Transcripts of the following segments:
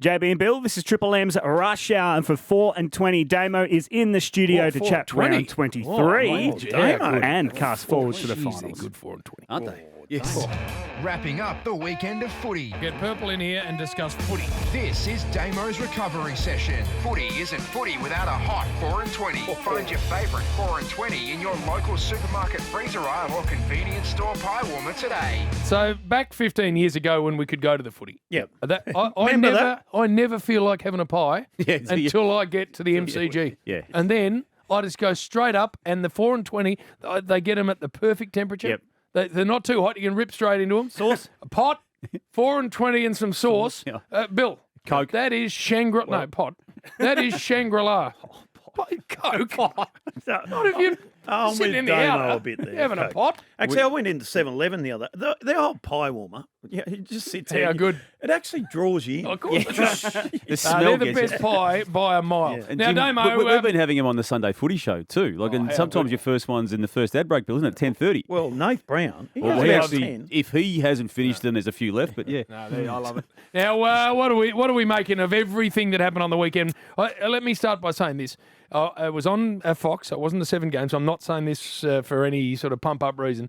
JB and Bill, this is Triple M's Rush Hour, and for 4 and 20, Damo is in the studio to chat round 23 and cast forward to the finals. Good 4 and 20, aren't they? Yes. Wrapping up the weekend of footy. Get Purple in here and discuss footy. This is Damo's recovery session. Footy isn't footy without a hot 4 and 20. Find your favourite 4 and 20 in your local supermarket freezer aisle or convenience store pie warmer today. So back 15 years ago when we could go to the footy. Yep. I never feel like having a pie until I get to the MCG. Yeah. And then I just go straight up, and the 4 and 20, they get them at the perfect temperature. Yep. They're not too hot. You can rip straight into them. Sauce? A pot, 4 and 20 and some sauce. Yeah. Bill. Coke. That is Shangri-La. No, pot. That is Shangri-La. Coke. Not if you're sitting in the outer, a bit there. having a pot. Actually, I went into 7-Eleven the other. The old pie warmer. Yeah, it just sits there. How good? It actually draws you in. Of course. The smell They're the gets best you. pie by a mile. And Now, Jim, Damo, we've been having him on the Sunday footy show too. And how sometimes good. your first one's in the first ad break, Bill, isn't it? 10:30. Well, Nath Brown. He Well, goes he about actually, 10. if he hasn't finished them, there's a few left. But yeah, I love it. Now, what are we making of everything that happened on the weekend? Let me start by saying this. It was on Fox. It wasn't the 7 games. So I'm not saying this for any sort of pump-up reason.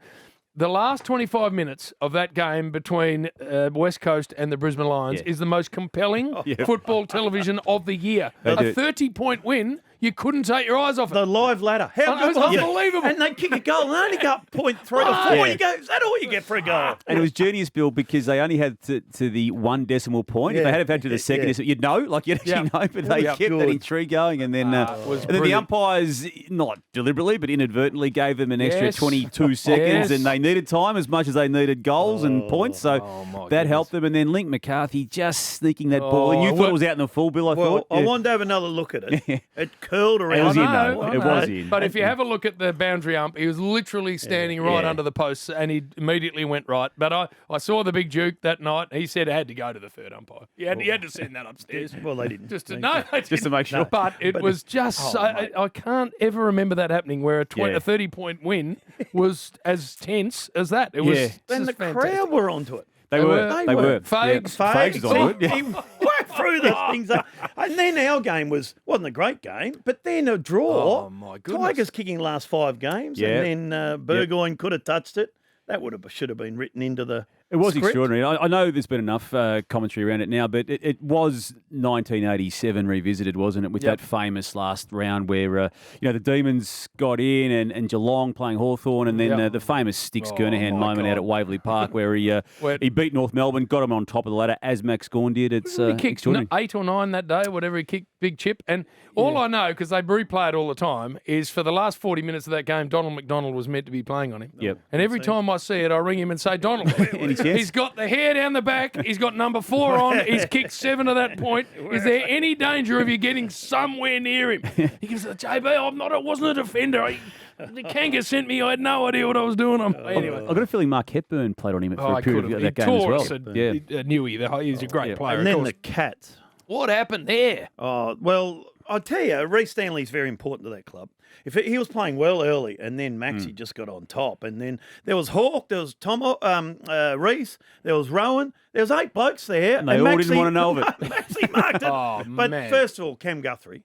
The last 25 minutes of that game between West Coast and the Brisbane Lions is the most compelling football television of the year. They A do. 30-point win, you couldn't take your eyes off it. The live ladder. How It was good was it? unbelievable. And they kick a goal and they only go up 0.3 or 4. Yeah. You go, is that all you get for a goal? and it was genius, Bill, because they only had to the 1 decimal point. If they had had to the second, you'd know, you'd actually know. But they kept that good. intrigue going, and then was and then the brilliant. umpires, not deliberately but inadvertently, gave them an extra Yes. 22 seconds, Yes. and they needed time as much as they needed goals and points. So my that goodness. helped them. And then Link McCarthy just sneaking that ball, and you thought it was out in the full, Bill. I Well, thought. I wanted to have another look at it. It curled around. It was in, I though. know, It I know. was in. But if you have a look at the boundary ump, he was literally standing right under the posts, and he immediately went right. But I saw the big Duke that night. He said it had to go to the third umpire. He had to send that upstairs. Well, they didn't. Just to, They- no, they Just to didn't. make sure. But it was just I can't ever remember that happening where a 30-point win was as tense as that. It was Yeah. just And the fantastic. crowd were onto it. They were. They were. Fags. Fags is on it. He worked through the things up. And then our game wasn't a great game, but then a draw. Oh, my goodness. Tigers kicking last 5 games, Yeah. and then Burgoyne could have touched it. That should have been written into the It was script. extraordinary. I know there's been enough commentary around it now, but it was 1987 revisited, wasn't it? With that famous last round where the Demons got in and Geelong playing Hawthorn, and then the famous Sticks Kernahan my moment God. out at Waverley Park where he beat North Melbourne, got him on top of the ladder as Max Gawn did. It's He kicked extraordinary. 8 or 9 that day, whatever he kicked, big chip. And all I know, because they replay it all the time, is for the last 40 minutes of that game, Donald McDonald was meant to be playing on him. Yep. And every time I see it, I ring him and say, Donald, Any chance? he's got the hair down the back, he's got number 4 on, he's kicked 7 to that point. Is there any danger of you getting somewhere near him? He goes, JB, I wasn't a defender. The Kanga sent me, I had no idea what I was doing. Anyway. I've got a feeling Mark Hepburn played on him for a I period could of have. that He game as tore well. us at Newey. He's a great player. And of then course. the Cats. What happened there? Oh, well, I'll tell you, Reece Stanley's very important to that club. If he was playing well early, and then Maxie just got on top, and then there was Hawke, there was Reece, there was Rowan, there was 8 blokes there, And they all didn't want to know of it. Maxie marked it. Oh, but man. first of all, Cam Guthrie,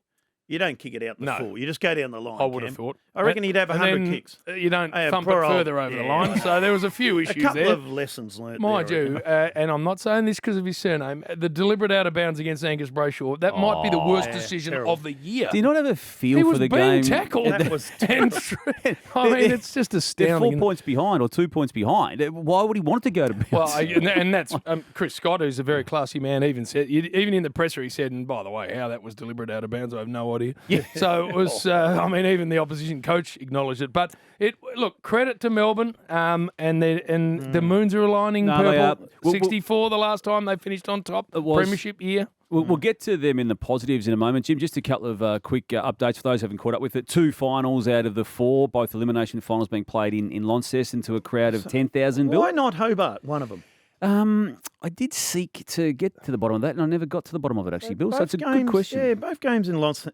you don't kick it out the full. You just go down the line. I would Cam. have thought. I reckon he'd have And 100 then, kicks. You don't Hey, thump it poor old- further over the yeah. line. So there was a few A issues couple there. of lessons learnt. Mind there, I you, reckon. and I'm not saying this because of his surname, the deliberate out of bounds against Angus Brayshaw, that might be the worst decision terrible. of the year. Do you not have a feel He for was the being game? tackled. That was and I mean, it's just They're astounding. 4 points behind or 2 points behind. Why would he want to go to bounce? Well, and that's Chris Scott, who's a very classy man, even said, even in the presser, he said, and by the way, how that was deliberate out of bounds, I have no idea. Yeah. So it was, even the opposition coach acknowledged it. But look, credit to Melbourne, and the moons are aligning No, they purple. are. Well, 64 the last time they finished on top. It was. Premiership year. We'll get to them in the positives in a moment, Jim. Just a couple of quick updates for those who haven't caught up with it. 2 finals out of the 4, both elimination finals being played in Launceston to a crowd of 10,000. Bill. Why not Hobart, one of them? I did seek to get to the bottom of that, and I never got to the bottom of it, actually, Bill. So Both it's a games, good question. Yeah, both games in Launceston,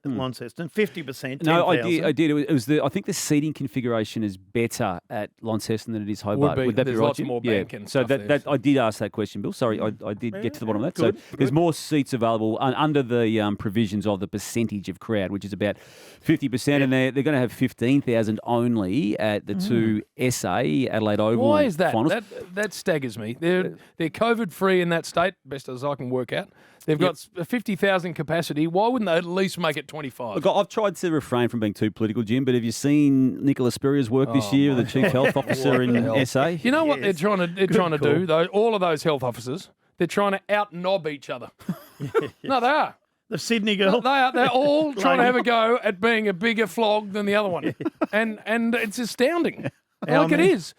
50%. No, 10,000. I did. It was I think the seating configuration is better at Launceston than it is Hobart. Would be. that There's be right? lots Jim? more Yeah. bank and so stuff that there, I did ask that question, Bill. Sorry, I did get to the bottom of that. Good, So there's more seats available under the provisions of the percentage of crowd, which is about 50%, and they're going to have 15,000 only at the two SA Adelaide Oval Why is that? finals. That staggers me. They're COVID free in that state, best as I can work out. They've got a 50,000 capacity. Why wouldn't they at least make it 25? Look, I've tried to refrain from being too political, Jim, but have you seen Nicola Spurrier's work this year, the Chief Health Officer in SA? You know what they're trying to do, though? All of those health officers, they're trying to out-knob each other. No, they are. The Sydney girl. They're all trying to have a go at being a bigger flog than the other one. And it's astounding. Like it is.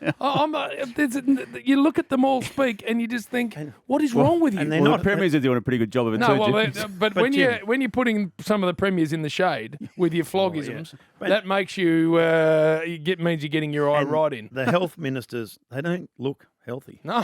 You look at them all speak and you just think, what is wrong with you? And they're Well, not the Premiers are doing a pretty good job of it No, too, well, Jim. but when you're putting some of the premiers in the shade with your flogisms, that makes you means you're getting your eye right in. The health ministers, they don't look healthy. No,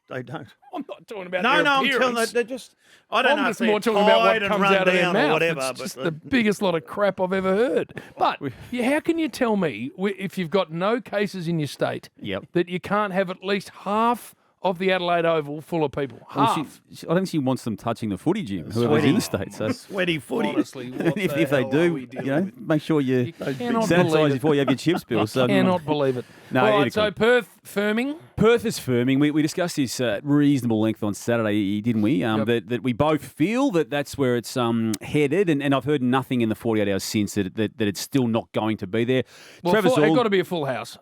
They don't. I'm not talking about No, their I'm appearance. telling you, they're just. I don't know I'm if just they're more talking about what tired and comes run out of their down mouth. or whatever. It's just but the biggest lot of crap I've ever heard. But how can you tell me if you've got no cases in your state that you can't have at least half of the Adelaide Oval full of people? Half. Well, I think she wants them touching the footy, Jim, whoever's in the States. So sweaty footy. Honestly, what if the they hell do, are we dealing with? make sure you cannot sanitise believe it. before you have your chips, Bill. So, Cannot believe it. No, All either right, so could. Perth firming. Perth is firming. We discussed this at reasonable length on Saturday, didn't we? That we both feel that's where it's headed, and I've heard nothing in the 48 hours since that it's still not going to be there. Well, Travis it's Auld- got to be a full house.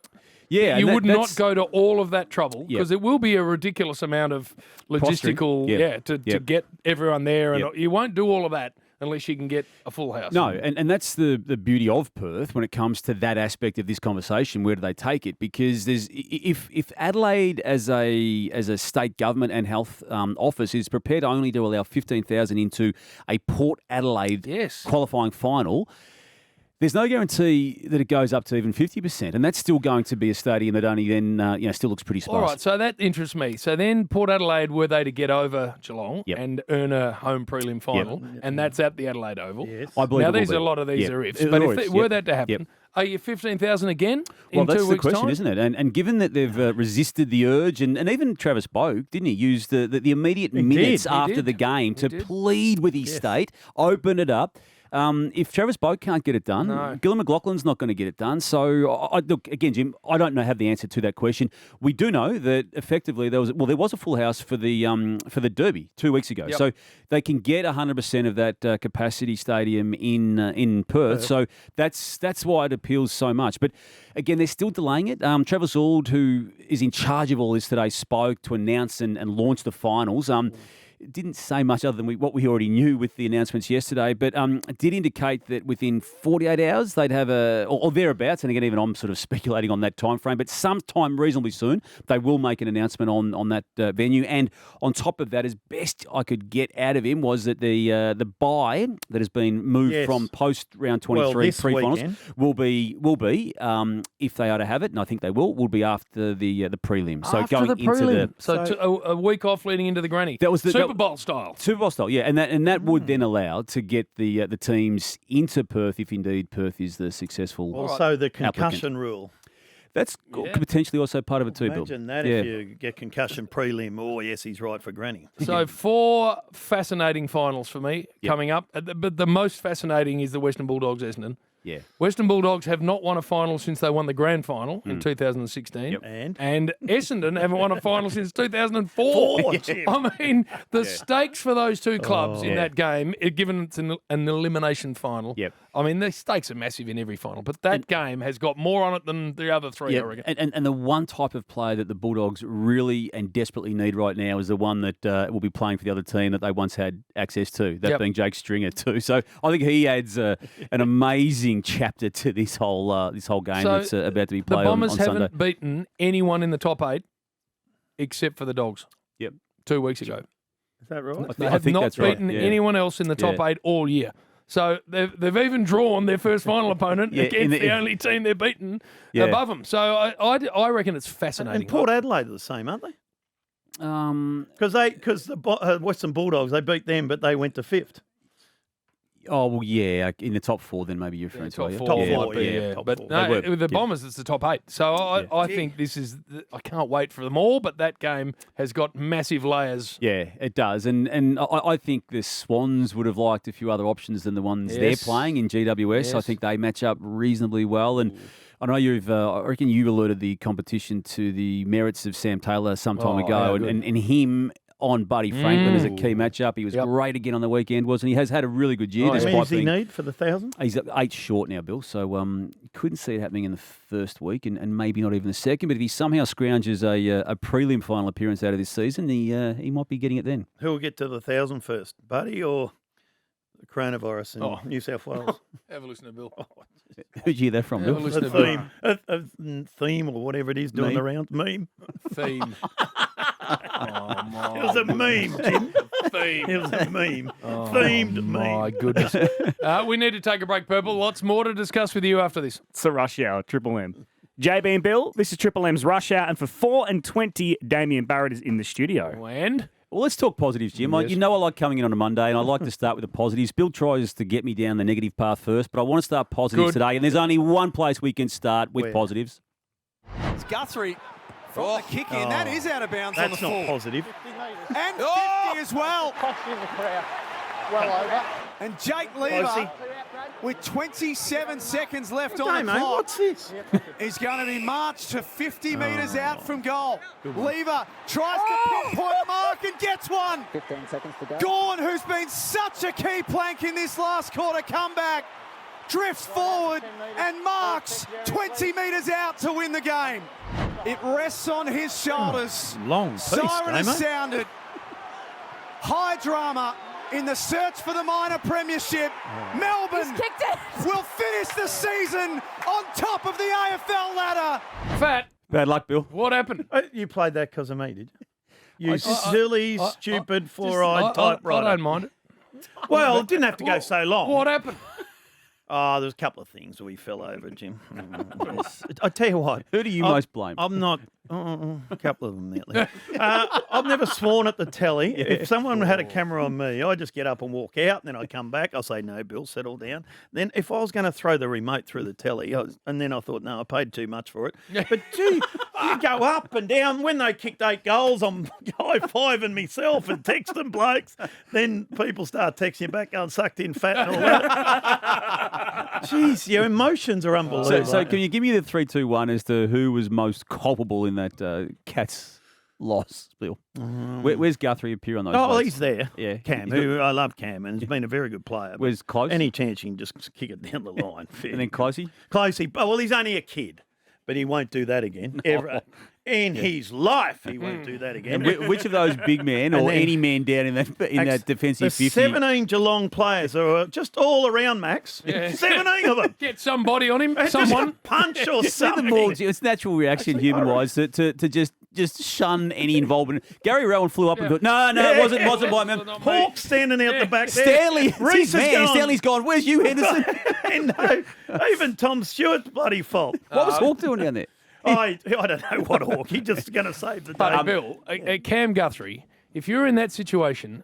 Yeah, You and would that's- not go to all of that trouble because it will be a ridiculous amount of logistical, to get everyone there, and you won't do all of that unless you can get a full house. No, and that's the beauty of Perth when it comes to that aspect of this conversation. Where do they take it? Because there's if Adelaide as a state government and health office is prepared only to allow 15,000 into a Port Adelaide qualifying final. There's no guarantee that it goes up to even 50%, and that's still going to be a stadium that only then still looks pretty sparse. All right, so that interests me. So then Port Adelaide, were they to get over Geelong and earn a home prelim final, and that's at the Adelaide Oval. Yes. I believe Now, it will these be. are a lot of these are ifs, They're but all if ifs, were that to happen, are you 15,000 again Well, in that's 2 the weeks' question, time? isn't it? And given that they've resisted the urge, and even Travis Boak, didn't he, use the immediate minutes after the game to plead with his state, open it up. If Travis Boak can't get it done, Gillan McLaughlin's not going to get it done. So, look, again, Jim, I don't have the answer to that question. We do know that effectively there was a full house for the Derby 2 weeks ago. So they can get 100% of that capacity stadium in Perth. So that's why it appeals so much. But again, they're still delaying it. Travis Auld, who is in charge of all this today, spoke to announce and launch the finals. Didn't say much other than what we already knew with the announcements yesterday, but did indicate that within 48 hours they'd have or thereabouts, and again, even I'm sort of speculating on that time frame, but sometime reasonably soon they will make an announcement on that venue. And on top of that, as best I could get out of him, was that the bye that has been moved from post round 23 pre-finals will be if they are to have it, and I think they will be after the prelim. So after going the prelim. into a week off leading into the granny. That was the Super Bowl style. Super Bowl style, yeah, and that would then allow to get the teams into Perth if indeed Perth is the successful. Also, the concussion rule. That's potentially also part of it too, Bill. Imagine that if you get concussion prelim. Oh, yes, he's right for granny. So 4 fascinating finals for me coming up. But the most fascinating is the Western Bulldogs Essendon. Yeah. Western Bulldogs have not won a final since they won the grand final in 2016. Yep. And Essendon haven't won a final since 2004. I mean, the stakes for those two clubs in that game, given it's an elimination final, I mean, the stakes are massive in every final, but that game has got more on it than the other three, I reckon. And the one type of player that the Bulldogs really and desperately need right now is the one that will be playing for the other team that they once had access to, that being Jake Stringer too. So I think he adds an amazing chapter to this whole game that's about to be played on Sunday. The Bombers haven't beaten anyone in the top 8 except for the Dogs. 2 weeks ago. Is that right? They have not beaten anyone else in the top 8 all year. So they've even drawn their first final opponent against the only team they're beaten above them. So I reckon it's fascinating. And Port Adelaide are the same, aren't they? Because the Western Bulldogs, they beat them, but they went to 5th. Oh, well, yeah, in the top 4, then maybe you're referring to. Top are you? four, Top might four, be, yeah. yeah. Top But four. no, They were, with the yeah. Bombers, it's the top 8. So I think this is. I can't wait for them all. But that game has got massive layers. Yeah, it does. And I think the Swans would have liked a few other options than the ones they're Yes. playing in GWS. I Yes. think they match up reasonably well. And I know I reckon you've alerted the competition to the merits of Sam Taylor some time Oh, ago. how And, good. and him on Buddy Franklin as a key Mm. matchup. He was Yep. great again on the weekend, wasn't he? Has had a really good year. Oh, yeah. How despite many does he being, need for the 1,000? He's at 8 short now, Bill. So couldn't see it happening in the first week and maybe not even the second. But if he somehow scrounges a prelim final appearance out of this season, he might be getting it then. Who will get to the 1,000 first, Buddy or the coronavirus in New South Wales? Have a listen to Bill. Who'd you hear that from, Have a Bill? listen A to Bill. theme, a theme or whatever it is doing Meme? the round. Meme. Theme. Oh, my. It was a meme, Jim. Theme. It was a meme. Themed My meme. goodness. We need to take a break, Purple. Lots more to discuss with you after this. It's the Rush Hour, Triple M. JB and Bill, this is Triple M's Rush Hour, and for 4:20, Damian Barrett is in the studio. And Well, let's talk positives, Jim. Yes. You know I like coming in on a Monday, and I like to start with the positives. Bill tries to get me down the negative path first, but I want to start positives Good. today, and there's only one place we can start with Where? positives. It's Guthrie from the kick in. That is out of bounds on the That's not full. positive. And 50 as well. And Jake Lever, Closey. with 27 seconds left on Hey, the mate, clock, what's this? is going to be marched to 50 metres out from goal. Lever tries to pinpoint a mark and gets one. 15 seconds to go. Gorn, who's been such a key plank in this last quarter comeback, drifts forward and marks 20 metres out to win the game. It rests on his shoulders. Long piece, Siren has Damo. sounded. High drama in the search for the minor premiership. Melbourne Kicked it. will finish the season on top of the AFL ladder. Fat, Bad luck, Bill. what happened? You played that because of me, did you? You I- silly, I- stupid, I four-eyed don't typewriter. mind it. Well, it didn't have to go so long. What happened? Oh, there's a couple of things we fell over, Jim. Yes. I tell you what. Who do you most blame? I'm not. A couple of them out there. I've never sworn at the telly. If someone had a camera on me, I just get up and walk out, and then I come back. I'll say, "No, Bill, settle down." Then, if I was going to throw the remote through the telly, and then I thought, "No, I paid too much for it." But gee, you go up and down. When they kicked 8 goals, I'm high-fiving myself and texting blokes. Then people start texting you back, going sucked in fat and all that. Jeez, your emotions are unbelievable. So can you give me the 3-2-1 as to who was most culpable in that Cats loss, Bill? Where's Guthrie appear on those? Oh, well, votes? he's there. Yeah. Cam, He's who I love Cam, and he's been a very good player. but Where's Close? Any chance you can just kick it down the line. And then Closey? Closey, well, he's only a kid, but he won't do that again. Ever. In his life, he won't do that again. And which of those big men And or then- any man down in that defensive the 50? 17 Geelong players are just all around Max. Yeah. 17 of them. Get somebody on him. Just Someone. a punch or See the something. more, it's natural reaction, human-wise, to just shun any involvement. Gary Rowan flew up and thought, no, it wasn't by me. Hawk standing out the back there. Stanley, it's Reece his is man. going. Stanley's gone, where's you, Henderson? And no, even Tom Stewart's bloody fault. What was Hawk doing down there? I don't know what Hawk. He's just going to save the day. But Bill, Cam Guthrie, if you're in that situation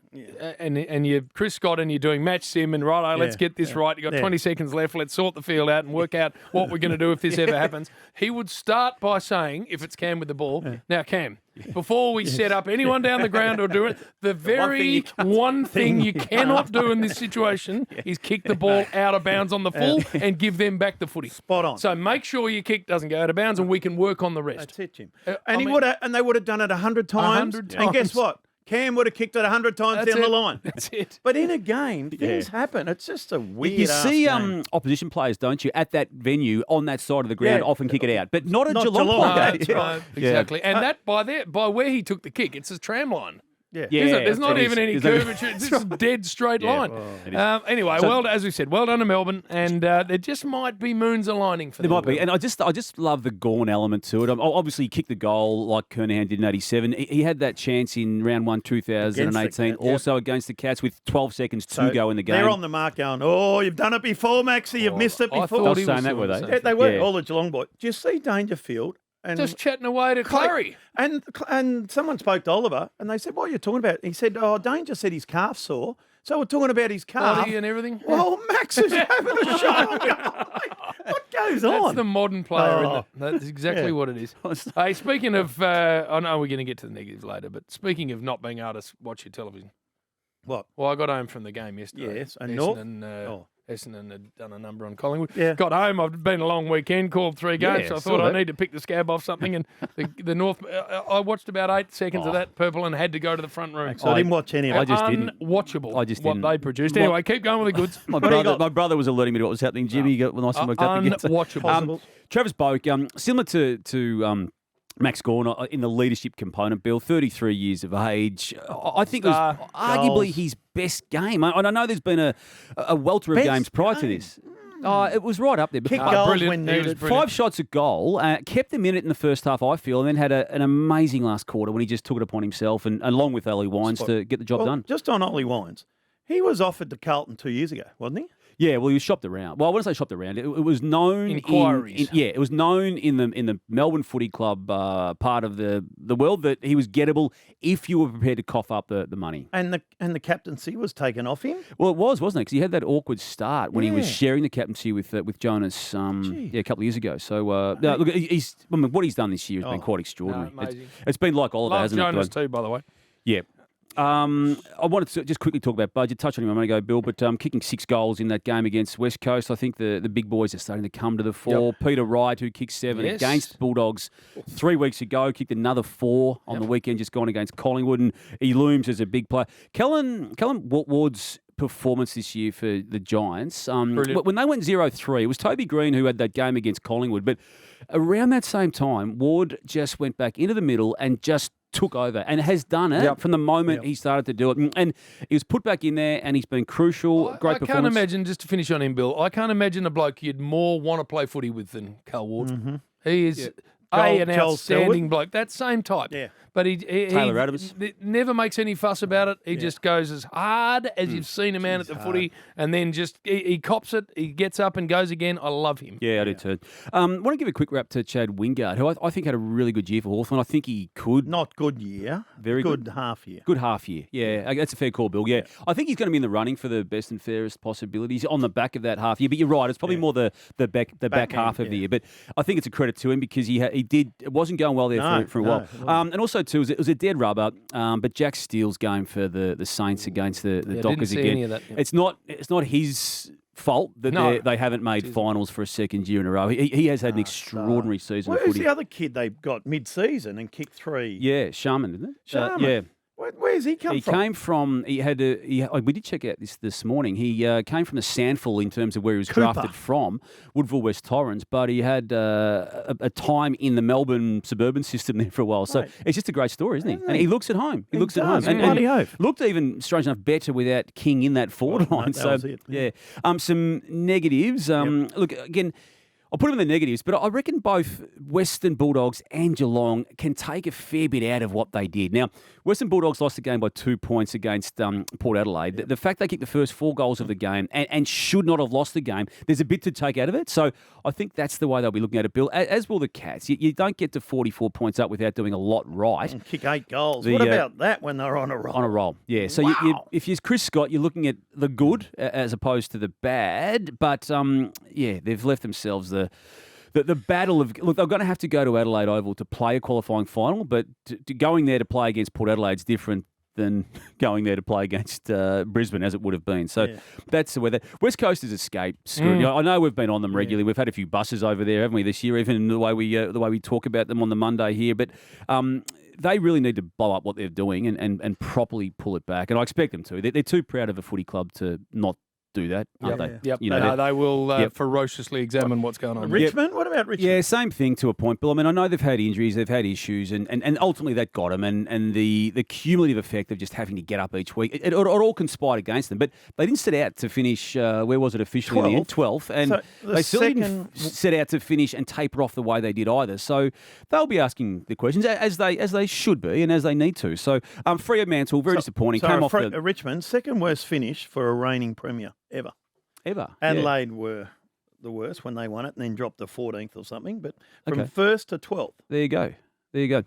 and you're Chris Scott and you're doing match sim and let's get this right. You've got 20 seconds left. Let's sort the field out and work out what we're going to do if this ever happens. He would start by saying, if it's Cam with the ball, now Cam, before we set up anyone down the ground or do it, the very one thing you cannot do in this situation is kick the ball out of bounds on the full and give them back the footy. Spot on. So make sure your kick doesn't go out of bounds and we can work on the rest. That's it, Jim. I And mean- they would have done it 100 times. 100 And guess times. what? Cam would have kicked it 100 times That's down the it. line. That's it. But in a game, things happen. It's just a weird. You see opposition players, don't you, at that venue on that side of the ground Yeah. often kick it out, but not a Not Geelong Geelong. player. That's Yeah. right. Exactly. And that by where he took the kick, it's a tram line. Yeah. Isn't it? There's not it even is. any Is that- curvature. It's just a dead straight line. it is. Anyway, as we said, well done to Melbourne, and there just might be moons aligning for There them. might be, and I just love the Gawn element to it. Obviously, he kicked the goal like Kernahan did in '87. He had that chance in round 1, 2018, Against the Cats, also against the Cats with 12 seconds to go in the game. They're on the mark going, oh, you've done it before, Maxie. You've missed it I before. thought They he were was saying that, were doing they? the Yeah, same they were, Yeah. all the Geelong boys. Do you see Dangerfield And Just chatting away to Clary. And someone spoke to Oliver, and they said, "What are you talking about?" He said, "Oh, Dane just said his calf's sore, so we're talking about his calf Body and everything. Well, Max is having a show. What goes on? That's the modern player, isn't Oh. it? That's exactly what it is. Hey, speaking of, I know we're going to get to the negatives later, but speaking of not being able to watch your television. What? Well, I got home from the game yesterday. Yes, and North. Essendon had done a number on Collingwood. Yeah. Got home. I've been a long weekend, called 3 games. Yeah, so I saw thought I that. need to pick the scab off something. And the North, I watched about 8 seconds of that purple and had to go to the front room. So I didn't watch any of I it. just didn't. Unwatchable. I just what didn't. they produced. Well- Anyway, keep going with the goods. My brother was alerting me to what was happening. Jimmy got nice and worked up against it. Unwatchable. Travis Boak, similar to Max Gawn in the leadership component, Bill, 33 years of age. I think it was arguably his best game. And I know there's been a welter of Best games prior to game? this. It was right up there. Kick But- goals brilliant. when He was needed. brilliant. 5 shots at goal, kept them in it in the first half, I feel, and then had an amazing last quarter when he just took it upon himself and along with Ollie Wines to get the job Well, done. just on Ollie Wines, he was offered to Carlton 2 years ago, wasn't he? Yeah, well, he was shopped around. Well, I wouldn't say shopped around. It was known Inquiries. it was known in the Melbourne Footy Club part of the world that he was gettable if you were prepared to cough up the money. And the captaincy was taken off him. Well, it was, wasn't it? Because he had that awkward start when he was Yeah. sharing the captaincy with Jonas a couple of years ago. So look, what he's done this year has been quite extraordinary. amazing. It's been like Oliver, Love hasn't Jonas it? too, by the way. Yeah. I wanted to just quickly talk about budget. Touch on him a moment ago, Bill, but kicking 6 goals in that game against West Coast. I think the big boys are starting to come to the fore. Peter Wright, who kicked 7 Yes. against Bulldogs 3 weeks ago, kicked another 4 on the weekend, just gone against Collingwood, and he looms as a big player. Kellen Ward's performance this year for the Giants. Brilliant. When they went 0-3, it was Toby Green who had that game against Collingwood, but around that same time, Ward just went back into the middle and just took over and has done it from the moment he started to do it. And he was put back in there and he's been crucial. Great I performance. can't imagine, just to finish on him, Bill, I can't imagine a bloke you'd more want to play footy with than Cal Ward. He is an Joel outstanding Selwood. bloke. That same type. Yeah. But he Taylor Adams. never makes any fuss about it. He just goes as hard as you've seen him out at the footy, and then just he cops it. He gets up and goes again. I love him. Yeah, I do too. I want to give a quick wrap to Chad Wingard, who I think had a really good year for Hawthorn. I think he could. Not good year. Very good half year. Good half year. Yeah, that's a fair call, Bill. Yeah. I think he's going to be in the running for the best and fairest possibilities on the back of that half year. But you're right, it's probably more the back half of the year. But I think it's a credit to him because he did. It wasn't going well there for a while. And also too, it was a dead rubber. But Jack Steele's game for the Saints against the Dockers didn't see again. any of that, yeah. It's not his fault that they haven't made finals for a second year in a row. He has had an extraordinary season of Where's footy. the other kid they got mid-season and kicked 3? Yeah, Sharman, isn't it? Sharman. Yeah. Where's he come He from? came from. We did check out this morning. He came from the Sandful in terms of where he was Cooper. drafted from, Woodville West Torrens, but he had a time in the Melbourne suburban system there for a while. So Right. it's just a great story, isn't he? And he looks at home. He looks at home. does. Bloody oath. Looked even strange enough better without King in that forward line. that So was it, yeah. some negatives. Look again. I'll put them in the negatives, but I reckon both Western Bulldogs and Geelong can take a fair bit out of what they did. Now, Western Bulldogs lost the game by 2 points against Port Adelaide. The fact they kicked the first 4 goals of the game and should not have lost the game, there's a bit to take out of it. So I think that's the way they'll be looking at it, Bill, as will the Cats. You don't get to 44 points up without doing a lot right. And kick 8 goals. The, What about that when they're on a roll? On a roll, yeah. So if you're Chris Scott, you're looking at the good as opposed to the bad. But, they've left themselves the battle of... Look, they're going to have to go to Adelaide Oval to play a qualifying final, but going there to play against Port Adelaide is different than going there to play against Brisbane, as it would have been. So that's the way West Coast has escaped scrutiny. I know we've been on them regularly. We've had a few buses over there, haven't we, this year, even the way we talk about them on the Monday here. But they really need to blow up what they're doing and properly pull it back. And I expect them to. They're too proud of a footy club to not do that, aren't they? Yep. You know, They will ferociously examine what's going on. Richmond? What about Richmond? Yeah, same thing to a point, Bill. I mean, I know they've had injuries, they've had issues, and ultimately that got them, and the cumulative effect of just having to get up each week, it all conspired against them. But they didn't set out to finish, where was it officially in the end? 12th. And So the they certainly didn't set out to finish and taper off the way they did either. So they'll be asking the questions, as they should be and as they need to. So Fremantle, very disappointing. Came off Richmond, second worst finish for a reigning premier ever. Ever. Adelaide were the worst when they won it and then dropped to 14th or something. But from Okay. 1st to 12th. There you go. There you go.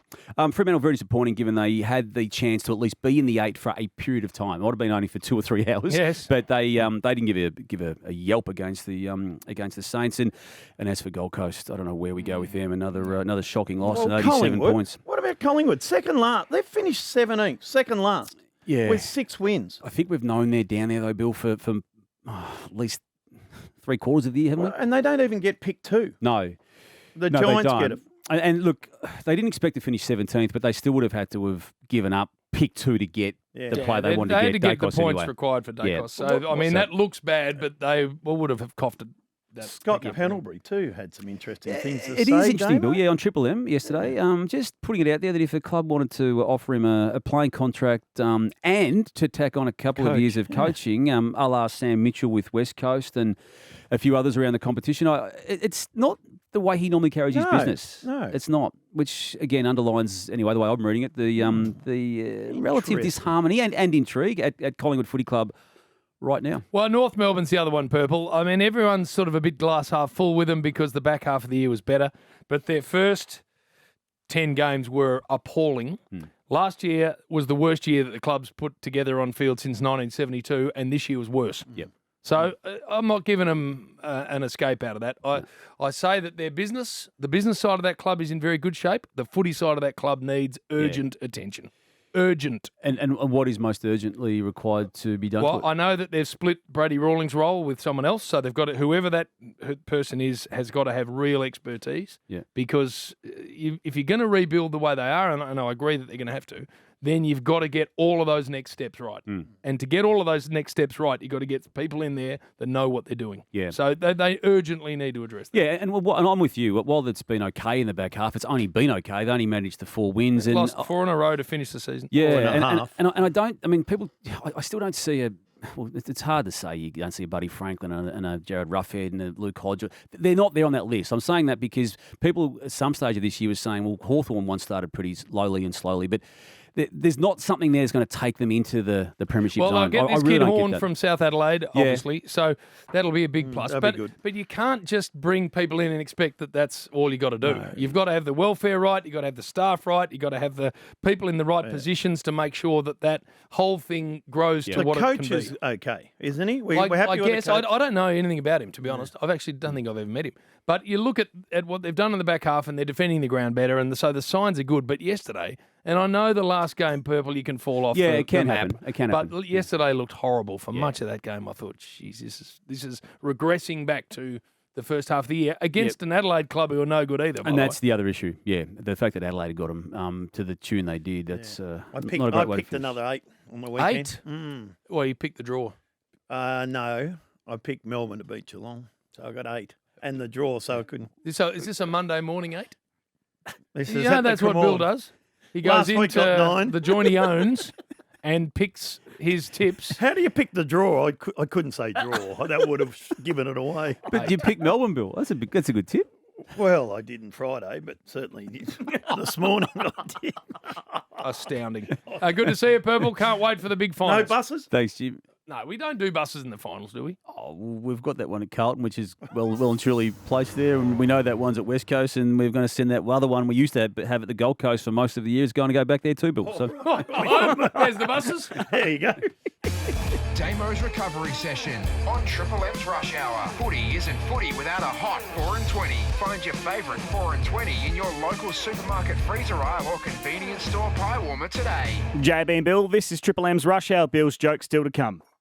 Fremantle very disappointing given they had the chance to at least be in the 8 for a period of time. It might have been only for 2 or 3 hours. Yes. But they didn't give a yelp against the Saints. And as for Gold Coast, I don't know where we go with them. Another shocking loss and 87 Collingwood. points. What about Collingwood? Second last. They've finished 17th, second last. Yeah. With 6 wins. I think we've known they're down there though, Bill, for at least 3/4 of the year, haven't we? And they don't even get picked 2. No. The No, they Giants don't. get it. And look, they didn't expect to finish 17th, but they still would have had to have given up pick 2 to get Yeah. the play they wanted had to to get. get the Dacos points anyway. required for Dacos. Yeah. So, I mean, that looks bad, but they would have coughed it. That Scott pickup. Pendlebury too had some interesting things to It say. is interesting, Damo. Bill. Yeah, on Triple M yesterday. Just putting it out there that if a club wanted to offer him a playing contract and to tack on a couple of years of coaching, a la Sam Mitchell with West Coast and a few others around the competition, it's not the way he normally carries his business. No. It's not, which again underlines, anyway, the way I'm reading it, the relative Interesting. disharmony and intrigue at Collingwood Footy Club right now. Well, North Melbourne's the other one, Purple. I mean, everyone's sort of a bit glass half full with them because the back half of the year was better, but their first 10 games were appalling. Last year was the worst year that the club's put together on field since 1972, and this year was worse. Yep. So I'm not giving them an escape out of that. I say that the business side of that club is in very good shape. The footy side of that club needs urgent attention. Urgent. And what is most urgently required to be done? Well, to it? I know that they've split Brady Rawlings' role with someone else, so they've got to, whoever that person is has got to have real expertise. Yeah. Because if you're going to rebuild the way they are, and I agree that they're going to have to, then you've got to get all of those next steps right. And to get all of those next steps right, you've got to get people in there that know what they're doing. Yeah. So they urgently need to address that. Yeah, and I'm with you. While it's been okay in the back half, it's only been okay. They only managed the 4 wins. They've And lost 4 in a row to finish the season. yeah, 4 and a half. and I don't. I mean, people. I still don't see a. Well, it's hard to say you don't see a Buddy Franklin and a Jared Ruffhead and a Luke Hodge. They're not there on that list. I'm saying that because people at some stage of this year were saying, well, Hawthorn once started pretty lowly and slowly, but there's not something there that's going to take them into the premiership Well, zone. I get this really kid don't get Horn that. from South Adelaide, obviously, so that'll be a big plus. that'd be good. But you can't just bring people in and expect that that's all you got to do. You've got to have the welfare right, you've got to have the staff right, you've got to have the people in the right positions to make sure that whole thing grows to The what coach it can is be. okay, isn't he? We're I happy with guess the coach. I don't know anything about him, to be honest. I've actually don't think I've ever met him. But you look at what they've done in the back half, and they're defending the ground better, and so the signs are good. But yesterday, and I know the last game, Purple, you can fall off. Yeah, the, it can the happen. map, It can happen. But yesterday looked horrible for much of that game. I thought, geez, this is regressing back to the first half of the year against an Adelaide club who are no good either. And that's the other issue. Yeah, the fact that Adelaide got them to the tune they did. That's I not a picked great way to another finish. 8 on the weekend. 8. Well, you picked the draw. No, I picked Melbourne to beat Geelong, so I got 8. And the draw, so I couldn't. So is this a Monday morning 8? This is Yeah, at the that's what Bill Cremorne. does. He goes Last week got into 9. the joint he owns and picks his tips. How do you pick the draw? I couldn't say draw. That would have given it away. But you picked Melbourne, Bill. That's a good tip. Well, I didn't Friday, but certainly this morning I did. Astounding. Good to see you, Purple. Can't wait for the big No finals. buses? Thanks, Jim. No, we don't do buses in the finals, do we? Oh, well, we've got that one at Carlton, which is well and truly placed there, and we know that one's at West Coast, and we're going to send that other one we used to have at the Gold Coast for most of the year is going to go back there too, Bill. So There's the buses. There you go. Damo's recovery session on Triple M's Rush Hour. Footy isn't footy without a hot 4 and 20. Find your favourite 4 and 20 in your local supermarket freezer aisle or convenience store pie warmer today. JB and Bill, this is Triple M's Rush Hour. Bill's joke still to come.